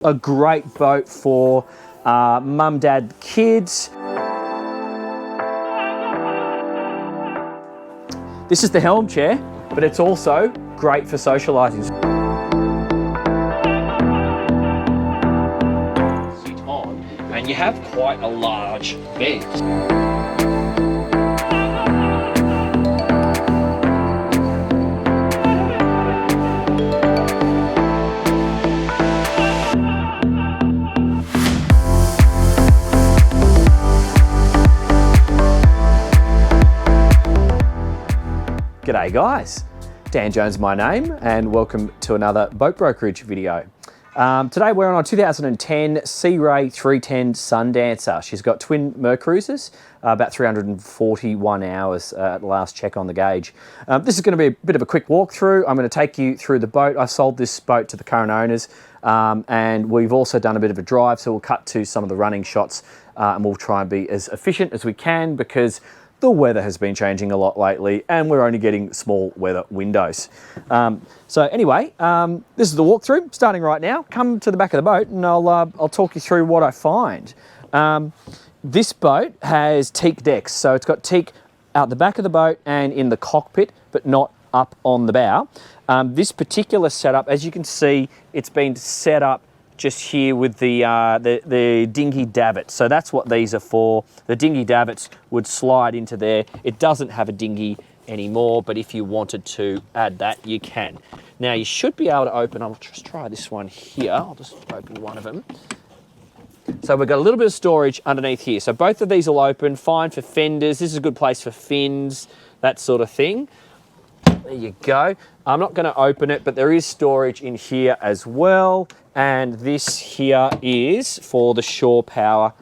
A great boat for mum, dad, kids. This is the Helm chair, but it's also great for socialising. Sit on, and you have quite a large bed. G'day guys, Dan Jones my name, and welcome to another boat brokerage video. Today we're on a 2010 Sea Ray 310 Sundancer. She's got twin Mercruisers, about 341 hours at last check on the gauge. This is going to be a bit of a quick walkthrough. I'm going to take you through the boat. I sold this boat to the current owners, and we've also done a bit of a drive, so we'll cut to some of the running shots and we'll try and be as efficient as we can because the weather has been changing a lot lately and we're only getting small weather windows. So anyway, this is the walkthrough starting right now. Come to the back of the boat and I'll talk you through what I find. This boat has teak decks, so it's got teak out the back of the boat and in the cockpit, but not up on the bow. This particular setup, as you can see, it's been set up just here with the dinghy davit. So that's what these are for. The dinghy davits would slide into there. It doesn't have a dinghy anymore, but if you wanted to add that, you can. Now you should be able to open, I'll just try this one here. I'll just open one of them. So we've got a little bit of storage underneath here. So both of these will open, fine for fenders. This is a good place for fins, that sort of thing. There you go. I'm not going to open it, but there is storage in here as well. And this here is for the shore power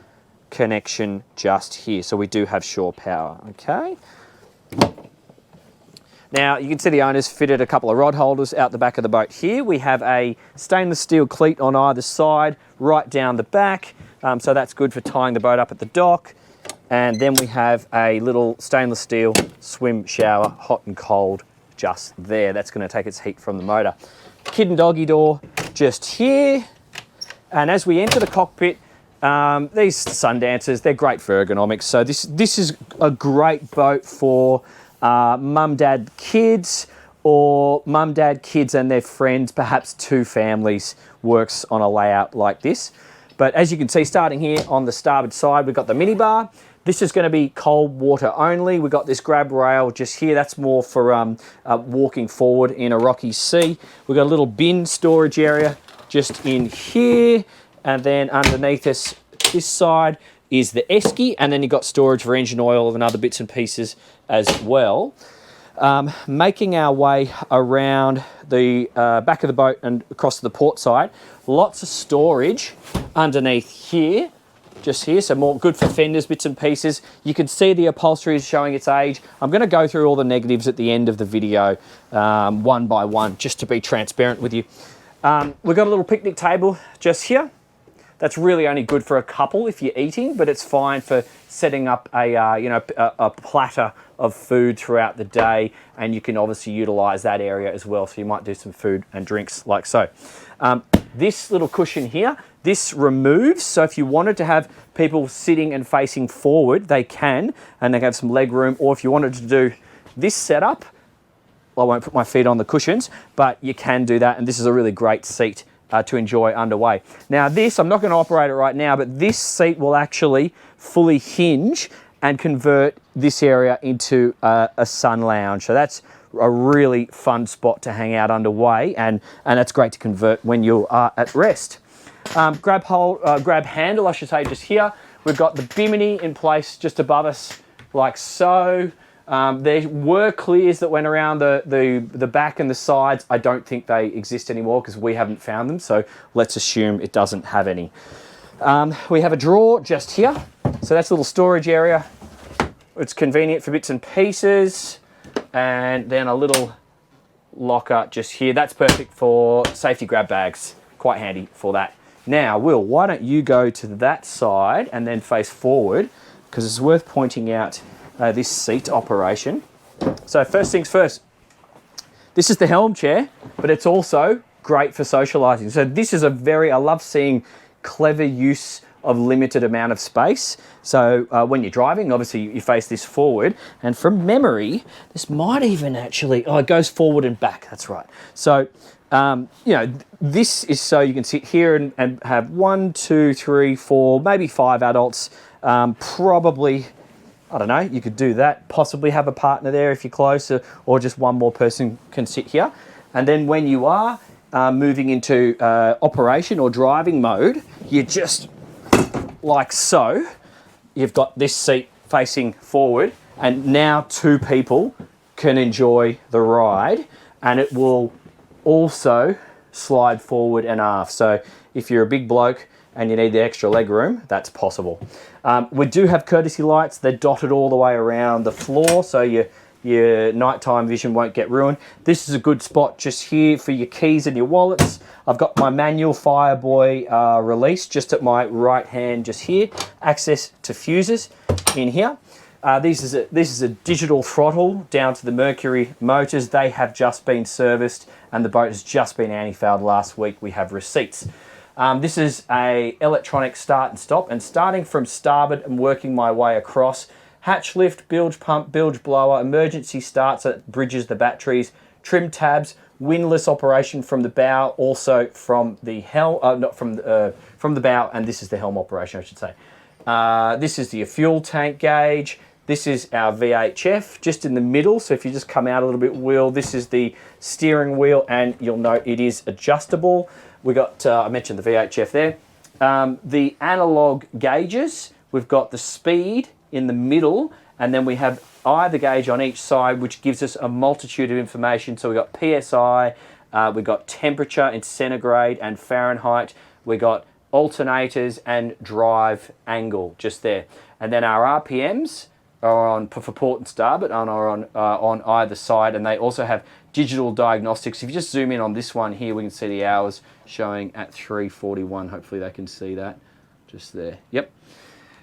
connection just here. So we do have shore power, okay? Now you can see the owners fitted a couple of rod holders out the back of the boat here. We have a stainless steel cleat on either side, right down the back. So that's good for tying the boat up at the dock. And then we have a little stainless steel swim shower, hot and cold, just there. That's going to take its heat from the motor. Kid and doggy door just here. And as we enter the cockpit, these Sundancers, they're great for ergonomics. So this is a great boat for mum, dad, kids, or mum, dad, kids and their friends. Perhaps two families works on a layout like this. But as you can see, starting here on the starboard side, we've got the minibar. This is going to be cold water only. We've got this grab rail just here. That's more for walking forward in a rocky sea. We've got a little bin storage area just in here. And then underneath us, this side is the esky. And then you've got storage for engine oil and other bits and pieces as well. Making our way around the back of the boat and across to the port side. Lots of storage underneath here. Just here, so more good for fenders, bits and pieces. You can see the upholstery is showing its age. I'm going to go through all the negatives at the end of the video, one by one, just to be transparent with you. We've got a little picnic table just here. That's really only good for a couple if you're eating, but it's fine for setting up a platter of food throughout the day, and you can obviously utilize that area as well. So you might do some food and drinks like so. This little cushion here, this removes, so if you wanted to have people sitting and facing forward, they can, and they have some leg room, or if you wanted to do this setup, well, I won't put my feet on the cushions, but you can do that, and this is a really great seat to enjoy underway. Now this, I'm not going to operate it right now, but this seat will actually fully hinge and convert this area into a sun lounge. So that's a really fun spot to hang out underway, and that's great to convert when you are at rest. Grab handle, I should say, just here. We've got the bimini in place just above us, like so. There were clears that went around the back and the sides. I don't think they exist anymore because we haven't found them, so let's assume it doesn't have any. We have a drawer just here, so that's a little storage area. It's convenient for bits and pieces, and then a little locker just here. That's perfect for safety grab bags, quite handy for that. Now, Will, why don't you go to that side and then face forward, because it's worth pointing out this seat operation. So first things first, this is the Helm chair, but it's also great for socializing. So this is I love seeing clever use of limited amount of space. So when you're driving, obviously you face this forward, and from memory, this might even actually, it goes forward and back, that's right. So, this is so you can sit here and have 1, 2, 3, 4, maybe 5 adults, probably, I don't know, you could do that, possibly have a partner there if you're close, or just one more person can sit here. And then when you are moving into operation or driving mode, you just, like so, you've got this seat facing forward, and now 2 people can enjoy the ride, and it will also slide forward and aft. So if you're a big bloke and you need the extra leg room, that's possible. We do have courtesy lights. They're dotted all the way around the floor, so your nighttime vision won't get ruined. This is a good spot just here for your keys and your wallets. I've got my manual Fireboy release just at my right hand just here. Access to fuses in here. This is a digital throttle down to the Mercury motors. They have just been serviced and the boat has just been anti-fouled last week. We have receipts. This is a electronic start and stop, and starting from starboard and working my way across, hatch lift, bilge pump, bilge blower, emergency start so it bridges the batteries, trim tabs, windlass operation from the bow, also from the from the bow, and this is the helm operation, I should say. This is the fuel tank gauge. This is our VHF just in the middle. So if you just come out a little bit wheel, this is the steering wheel, and you'll note it is adjustable. We got, I mentioned the VHF there. The analog gauges, we've got the speed in the middle, and then we have either gauge on each side, which gives us a multitude of information. So we've got PSI, we've got temperature in centigrade and Fahrenheit, we've got alternators and drive angle just there. And then our RPMs are on for port and starboard and are on either side, and they also have digital diagnostics. If you just zoom in on this one here, we can see the hours showing at 3:41. Hopefully they can see that just there. Yep.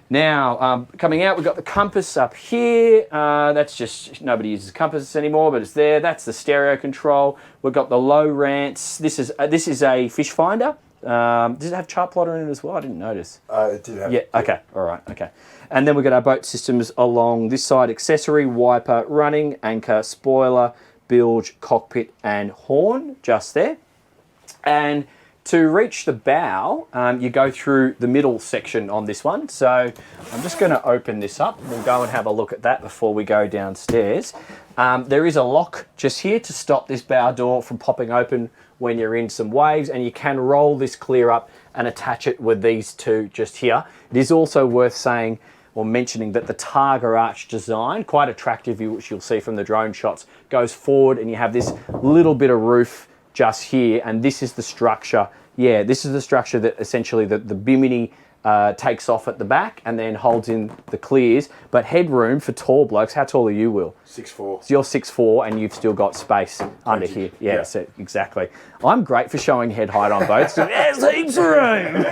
Now, coming out, we've got the compass up here. That's just, nobody uses compasses anymore, but it's there. That's the stereo control. We've got the low rants. This is a fish finder. Does it have chart plotter in it as well? I didn't notice. It did have. Yeah, okay, all right, okay. And then we've got our boat systems along this side: accessory, wiper, running, anchor, spoiler, bilge, cockpit, and horn, just there. And to reach the bow, you go through the middle section on this one. So I'm just going to open this up. We'll go and have a look at that before we go downstairs. There is a lock just here to stop this bow door from popping open when you're in some waves, and you can roll this clear up and attach it with these two just here. It is also worth saying or mentioning that the Targa arch design, quite attractive, which you'll see from the drone shots, goes forward, and you have this little bit of roof just here, and this is the structure. Yeah, this is the structure that essentially the Bimini takes off at the back and then holds in the clears. But headroom for tall blokes. How tall are you, Will? 6'4". So you're 6'4", and you've still got space under here. Yeah, so exactly. I'm great for showing head height on boats. There's heaps of room.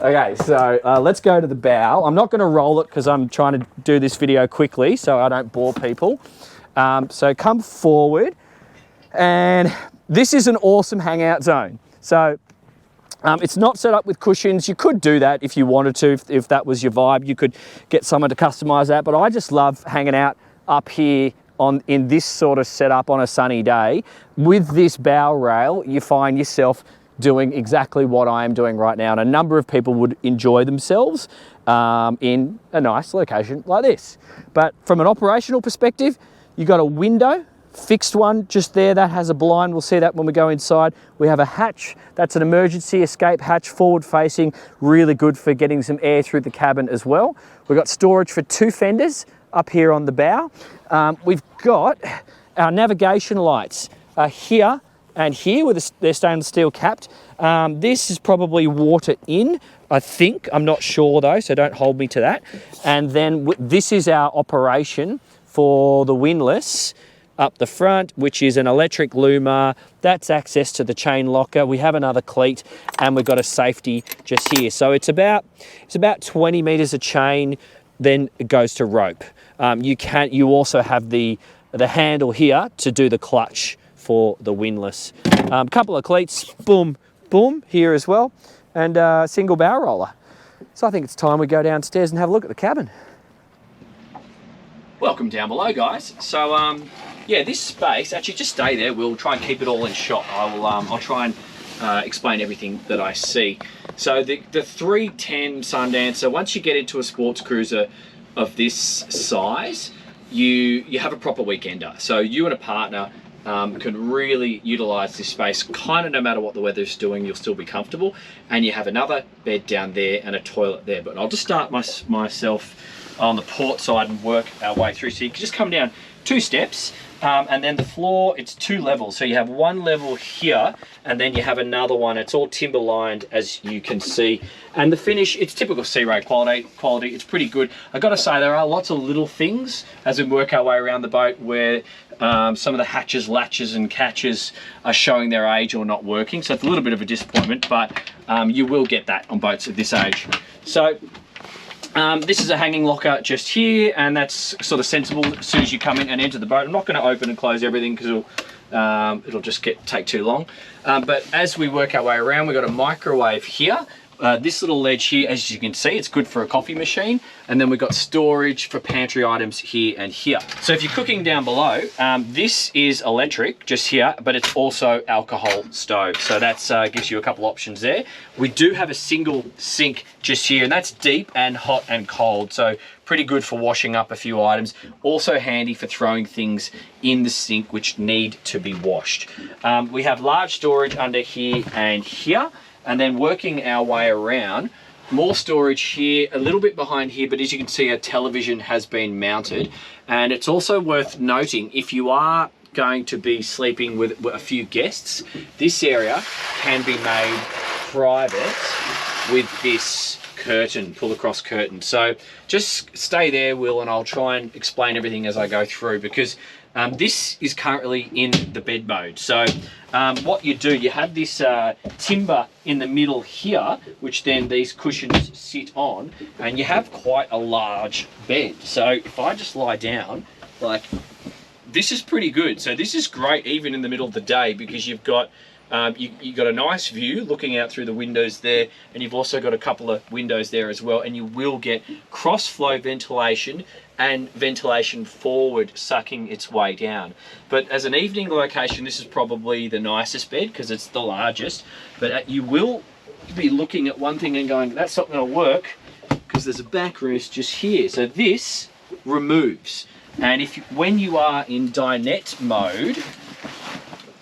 Okay, so let's go to the bow. I'm not going to roll it because I'm trying to do this video quickly so I don't bore people. So come forward, and this is an awesome hangout zone. So it's not set up with cushions. You could do that if you wanted to, if that was your vibe. You could get someone to customize that, but I just love hanging out up here in this sort of setup on a sunny day. With this bow rail, you find yourself doing exactly what I am doing right now, and a number of people would enjoy themselves in a nice location like this. But from an operational perspective, you've got a window, fixed one just there, that has a blind. We'll see that when we go inside. We have a hatch, that's an emergency escape hatch, forward facing, really good for getting some air through the cabin as well. We've got storage for 2 fenders up here on the bow. We've got our navigation lights here and here, with they're stainless steel capped. This is probably water in, I think. I'm not sure though, so don't hold me to that. And then this is our operation for the windlass up the front, which is an electric Luma. That's access to the chain locker. We have another cleat, and we've got a safety just here. So it's about 20 meters of chain, then it goes to rope. You also have the handle here to do the clutch for the windlass. Couple of cleats, boom, boom, here as well, and single barrel roller. So I think it's time we go downstairs and have a look at the cabin. Welcome down below, guys. So yeah, this space, actually just stay there. We'll try and keep it all in shot. I'll try and explain everything that I see. So the 310 Sundancer, once you get into a sports cruiser of this size, you have a proper weekender. So you and a partner can really utilize this space, kind of no matter what the weather's doing, you'll still be comfortable. And you have another bed down there and a toilet there. But I'll just start myself on the port side and work our way through. So you can just come down 2 steps, and then the floor, it's 2 levels. So you have one level here, and then you have another one. It's all timber lined, as you can see. And the finish, it's typical Sea Ray quality. It's pretty good. I gotta say, there are lots of little things as we work our way around the boat where some of the hatches, latches and catches are showing their age or not working. So it's a little bit of a disappointment, but you will get that on boats of this age. So this is a hanging locker just here, and that's sort of sensible as soon as you come in and enter the boat. I'm not going to open and close everything because it'll just take too long. But as we work our way around, we've got a microwave here. This little ledge here, as you can see, it's good for a coffee machine. And then we've got storage for pantry items here and here. So if you're cooking down below, this is electric just here, but it's also alcohol stove. So that gives you a couple options there. We do have a single sink just here, and that's deep and hot and cold. So pretty good for washing up a few items. Also handy for throwing things in the sink which need to be washed. We have large storage under here and here. And then working our way around, more storage here, a little bit behind here, but as you can see, a television has been mounted. And it's also worth noting, if you are going to be sleeping with a few guests, this area can be made private with this curtain, pull across curtain. So just stay there, Will, and I'll try and explain everything as I go through, because this is currently in the bed mode. So what you do, you have this timber in the middle here, which then these cushions sit on, and you have quite a large bed. So if I just lie down, like, this is pretty good. So this is great even in the middle of the day, because you've got you've got a nice view looking out through the windows there, and you've also got a couple of windows there as well, and you will get cross flow ventilation and ventilation forward sucking its way down. But as an evening location, this is probably the nicest bed because it's the largest. But you will be looking at one thing and going, that's not going to work, because there's a backrest just here. So this removes, and when you are in dinette mode,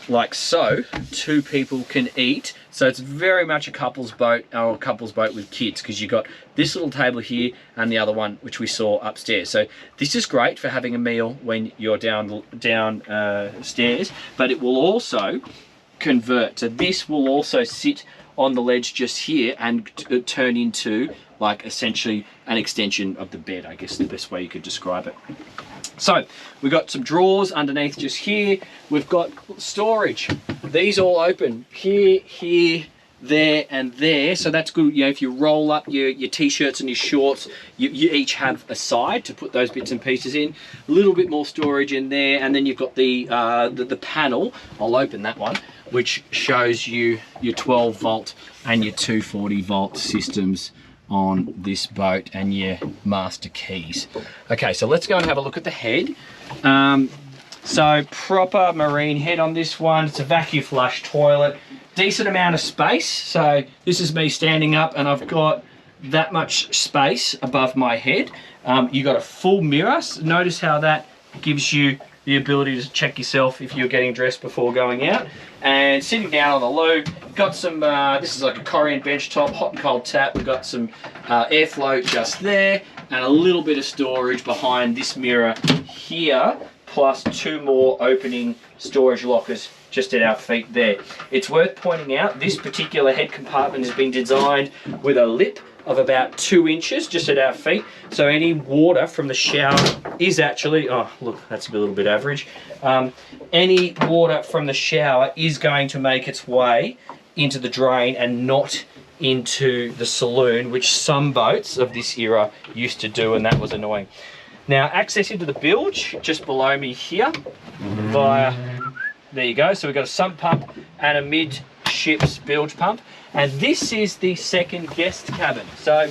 like so, 2 people can eat. So it's very much a couple's boat, or a couple's boat with kids, because you've got this little table here and the other one which we saw upstairs. So this is great for having a meal when you're down stairs, but it will also convert. So this will also sit on the ledge just here and turn into, like, essentially an extension of the bed, I guess the best way you could describe it. So we've got some drawers underneath just here. We've got storage. These all open here, here, there, and there. So that's good. You know, if you roll up your t-shirts and your shorts, you each have a side to put those bits and pieces in. A little bit more storage in there, and then you've got the panel. I'll open that one, which shows you your 12 volt and your 240 volt systems on this boat, and your master keys. Okay, so let's go and have a look at the head. So proper marine head on this one. It's a vacuum flush toilet, decent amount of space. So this is me standing up, and I've got that much space above my head. You got a full mirror. So notice how that gives you the ability to check yourself if you're getting dressed before going out. And sitting down on the loo, got some, this is like a Corian bench top, hot and cold tap. We've got some airflow just there, and a little bit of storage behind this mirror here, plus 2 more opening storage lockers just at our feet there. It's worth pointing out, this particular head compartment has been designed with a lip of about 2 inches just at our feet. So any water from the shower is actually, oh look, that's a little bit average. Any water from the shower is going to make its way into the drain and not into the saloon, which some boats of this era used to do, and that was annoying. Now, access into the bilge just below me here via There you go. So we've got a sump pump and a midships bilge pump. And this is the second guest cabin. So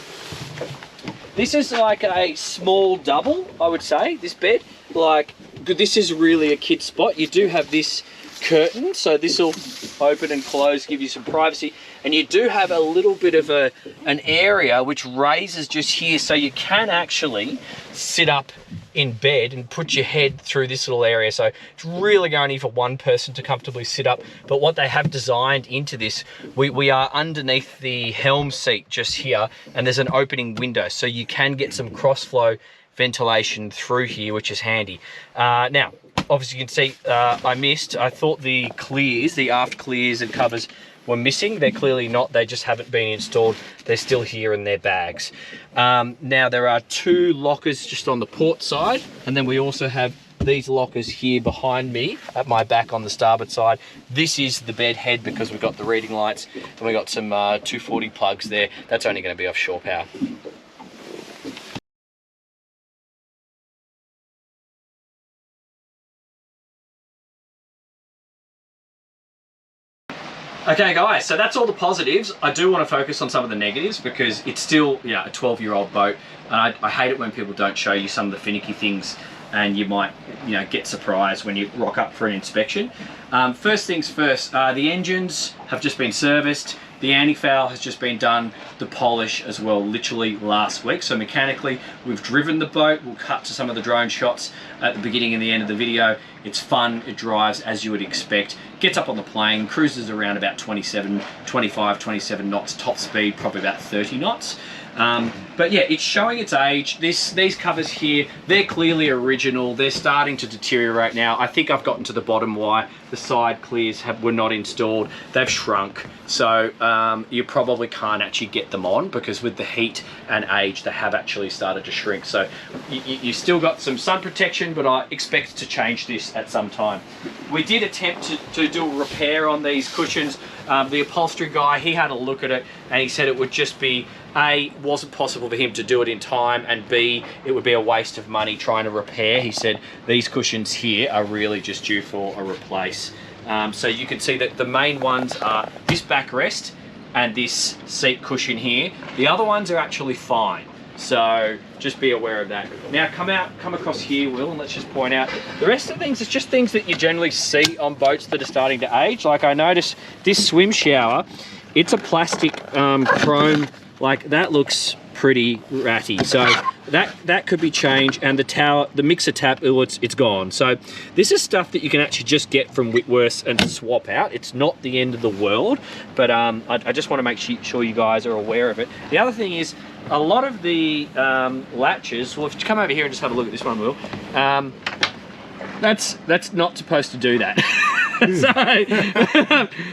this is like a small double, I would say, this bed. Like, this is really a kid spot. You do have this curtain, so this will open and close, give you some privacy. And you do have a little bit of an area which raises just here, so you can actually sit up in bed and put your head through this little area. So it's really only for one person to comfortably sit up. But what they have designed into this, we are underneath the helm seat just here, and there's an opening window, so you can get some cross flow ventilation through here, which is handy. Now, obviously you can see I thought the clears, the aft clears and covers were missing. They're clearly not, they just haven't been installed. They're still here in their bags. Now there are 2 lockers just on the port side, and then we also have these lockers here behind me at my back on the starboard side. This is the bed head because we've got the reading lights and we've got some 240 plugs there. That's only going to be off shore power. Okay guys, so that's all the positives. I do want to focus on some of the negatives because it's still a 12-year-old boat, and I hate it when people don't show you some of the finicky things and you might get surprised when you rock up for an inspection. First things first, the engines have just been serviced. The anti-foul has just been done, the polish as well, literally last week. So mechanically, we've driven the boat. We'll cut to some of the drone shots at the beginning and the end of the video. It's fun, it drives as you would expect. Gets up on the plane, cruises around about 25, 27 knots top speed, probably about 30 knots. But yeah, it's showing its age. These covers here, they're clearly original. They're starting to deteriorate now. I think I've gotten to the bottom why the side clears were not installed. They've shrunk. So you probably can't actually get them on because with the heat and age, they have actually started to shrink. So you still got some sun protection, but I expect to change this at some time. We did attempt to do a repair on these cushions. The upholstery guy, he had a look at it and he said it would just be, A, wasn't possible for him to do it in time, and B, it would be a waste of money trying to repair. He said these cushions here are really just due for a replace. So you can see that the main ones are this backrest and this seat cushion here. The other ones are actually fine. So just be aware of that. Now come across here, Will, and let's just point out the rest of the things. It's just things that you generally see on boats that are starting to age. Like I noticed this swim shower, it's a plastic chrome, like that looks pretty ratty. So that could be changed, and the mixer tap, it's gone. So this is stuff that you can actually just get from Whitworth and swap out. It's not the end of the world, but I just want to make sure you guys are aware of it. The other thing is, a lot of the latches, well, if you come over here and just have a look at this one, Will, that's not supposed to do that. So,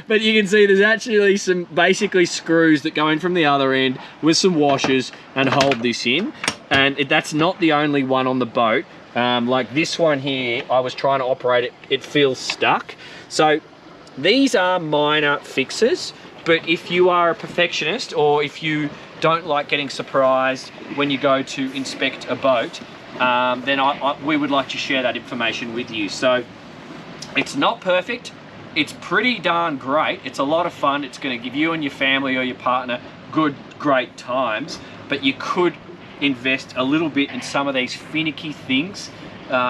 but you can see there's actually some basically screws that go in from the other end with some washers and hold this in. And that's not the only one on the boat. Like this one here, I was trying to operate it, it feels stuck. So these are minor fixes, but if you are a perfectionist or if you don't like getting surprised when you go to inspect a boat, then we would like to share that information with you. So it's not perfect, it's pretty darn great, it's a lot of fun, it's going to give you and your family or your partner great times, but you could invest a little bit in some of these finicky things,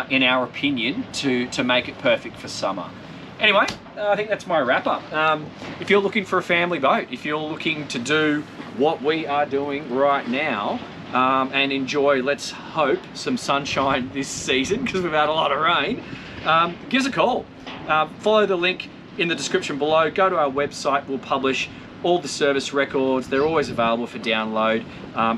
in our opinion, to make it perfect for summer. Anyway, I think that's my wrap up. If you're looking for a family boat, if you're looking to do what we are doing right now, and enjoy, let's hope, some sunshine this season because we've had a lot of rain, give us a call. Follow the link in the description below. Go to our website. We'll publish all the service records. They're always available for download.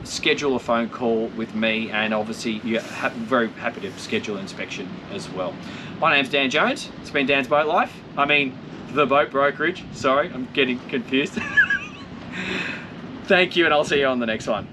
Schedule a phone call with me, and obviously you're very happy to schedule inspection as well. My name's Dan Jones. It's been Dan's Boat Life. I mean, the Boat Brokerage. Sorry, I'm getting confused. Thank you, and I'll see you on the next one.